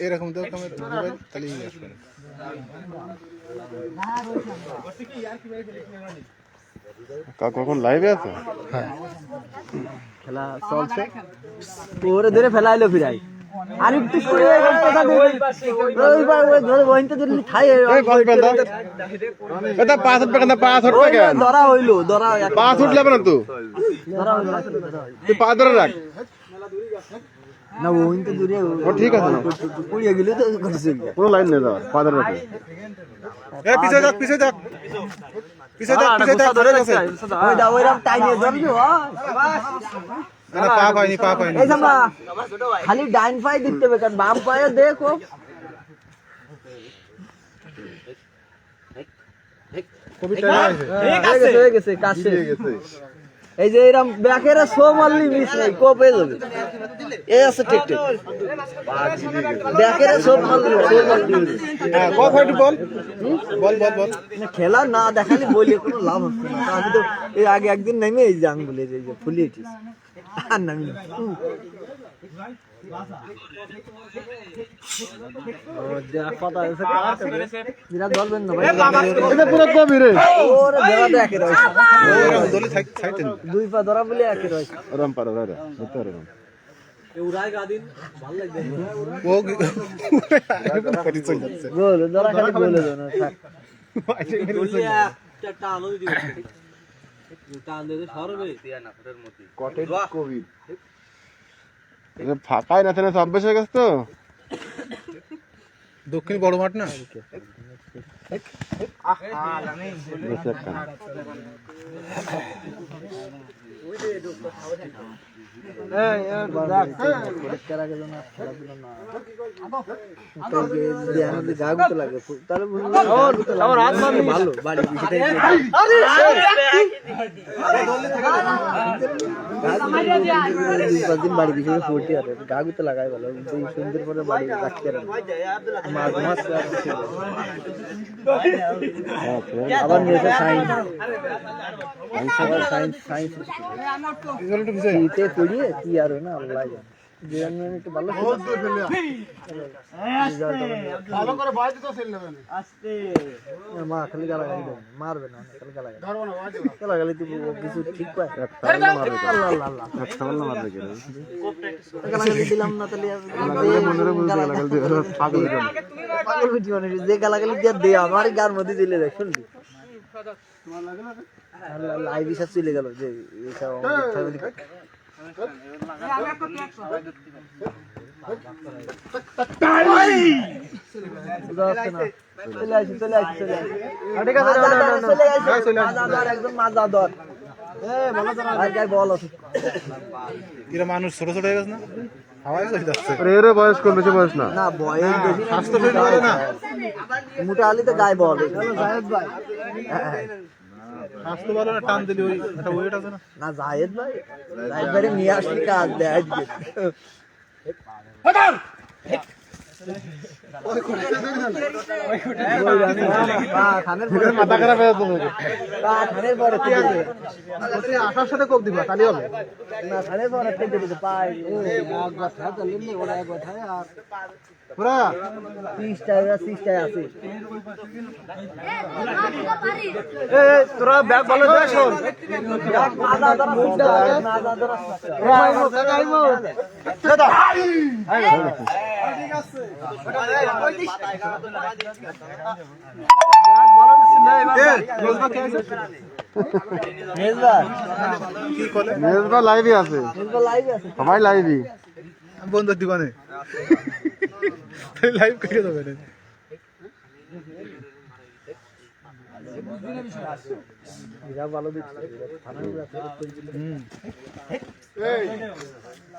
এরকম তো কখন লাইভে আছে? হ্যাঁ, খেলা চলছে, ওরে ধরে ফেলাইলো ফিরাই আর একটু করে ধরা হইলো, ধরা পা উঠলে না তো পা ধরে রাখ না, ওই তো দূরে ঠিক আছে না, পুড়িয়ে গেলে তো কোনো লাইন নেই যাওয়ার, পা ধরে রাখে। পিছিয়ে যাক, পিছিয়ে যাক, পিছিয়ে যাক, পিছিয়ে যাক, ধরে গেছে। ওইরকম টাইনে ধরবি, পা পাইনি, পা পাইনি। এই সামলা খালি ডাইন পায়ে দিতে হবে, কারণ বাম পায়ে দেখো হয়ে গেছে কাজ শেষ। এই যে এরকম ব্যাকেরা শো মারলি মিস নাই, কোপ হয়ে যাবে। এই আছে ঠিক ঠিক ব্যাকেরা শো মারলি কোপ হয়তো বল বল বল বল। খেলা না দেখালে বলি কোনো লাভ হচ্ছে না। আমি তো এই আগে একদিন নেমে এই জাং বলে যে ফুলিয়েছি আর নামি ধরবেন না দুই পা ধরা বলে একে রয়েছে। ধরা খালি বলে দেন ফাঁকাই না থাকে, অভ্যাস হয়ে গেছে তো। দক্ষিণ বড় মাঠ না, ভালো বাড়ি বাড়ি পিছনে ফুটি আর গাগুতে লাগাই ভালো, সুন্দর করে বাড়ি রাখতে মাছ মাছ আবার নিয়েছে সাইন্স, আবার সাইন্স সাইন্স পড়িয়ে কি আর না আল্লাহ একটু ভালো মা খালি গালাগালি দেবে, মারবে না খালি গালাগালি দিব কিছু ঠিক পায় গালাগালি দিলাম না তাহলে পাগল ভিডিও যে গালাগালি দিয়ে দে আমার গার মধ্যে দিলে দেখ শুনবি লাইভ হিসাব চলে গেল যে মানুষ ছোট ছোট হয়ে গেছে না, বয়স কম, বেশি বয়স না, মোটা আলি তো গায়ে বল স্বাস্থ্য ভালো না, টান দিলি ওই একটা ওয়েট আছে না। না জায়েদ ভাই, জায়েদ ভাই নিয়ে আসলি কাজ দেয় আজকে মাথা খারাপ হয়ে যাবে। খানের পরে আসার সাথে কোপ দিবা তাহলে হবে না, খানের পরে থেকে দিতে পাই পুরা 30টা আছে। তোরা ব্যাগ ভালো দেখ, শোন লাইভে আছে, সবাই লাইভই বন্ধুর দোকানে লাইভ করে দেবে না।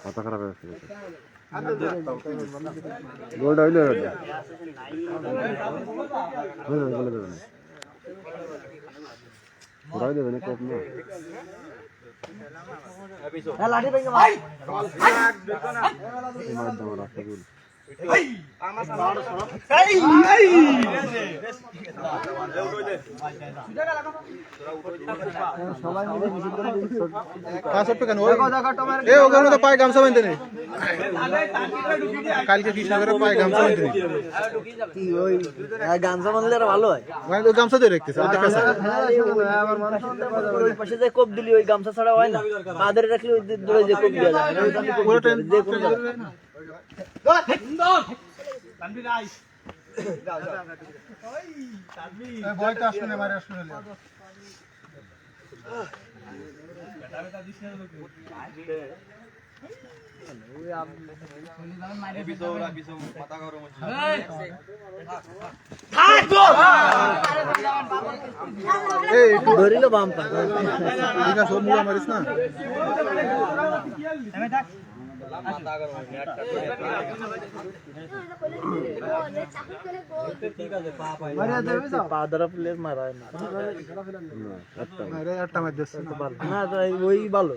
মাথা খারাপ হয়ে যাচ্ছে। গোলটা হইলে বলে দেবেন। ঘোরাই দেবে না কোপ না হ্যাঁ লাঠি ভেঙে মার এই মার দাও রাস্তাগুলো সবাই মিলে মিছিল করে কাজ করতে কেন এ ওখানে তো পায়ে গামছা বাঁধতে নেই কালকে কৃষ্ণনগরে পায়ে গামছা বাঁধতে নেই কি ওই গামছা বাঁধলে আর ভালো হয় মানে ওই গামছা দিয়ে রেখতেছে ওটা কাছে ওই পাশে যে কোপ দিলি ওই গামছা ছাড়া হয় না মাদের রাখলে ওই দূরে যে কোপ দেওয়া যায় ওই পাশে কোপ পুরো দিতে হবে, যে কোনো জায়গায়। বয়টা আসলে না মারে আসলে এই ধরিল বাম্পার ঠিক আছে মুলা মারিস না পা দ্বারা প্লেয়ার মারা হয় না আরে একটা ম্যাচ দিচ্ছে না ওই ভালো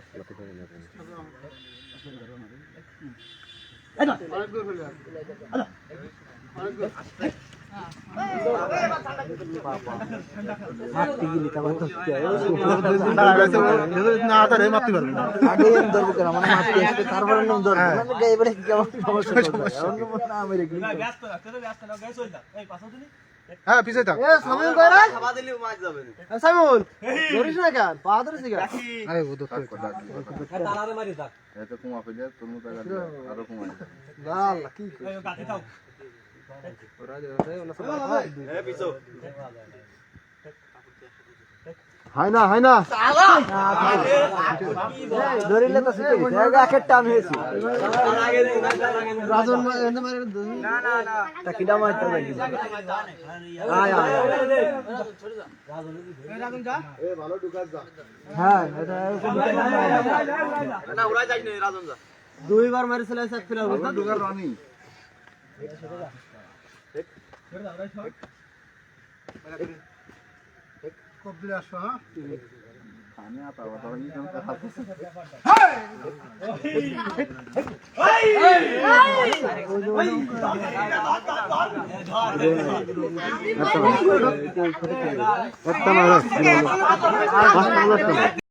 মারতে গেলি তারপর তো না তারে মারতে পারবে না আগে ধরবো কেন মানে মারতে আসবে তারপরে নাম ধরবো মানে এবারে কেমন সমস্যা অন্য মনে না মেরে গেলি হ্যাঁ পিছে থাক সামিউল কই রে খাবা দিলি মাছ যাবে সামিউল ধরিস না কেন পা ধরিস কেন আরে ও তো তালারে মারি থাক এত কুমা ফেলে তোর মতো আরো কুমাই আল্লাহ কি কই কাটি দাও হয় না ধরিলে তো সেটাই একের টান হয়েছে রাজন তা কিডা মারতে লাগি আয় আয় হ্যাঁ এটা না উড়াই যাই না রাজন যা দুইবার মারিছিল এক ফিলার বুঝছ দুগার রানি কোপ দিলে আসো হ্যাঁ আমি আতা বাবা নি কোন কথা একটা মারা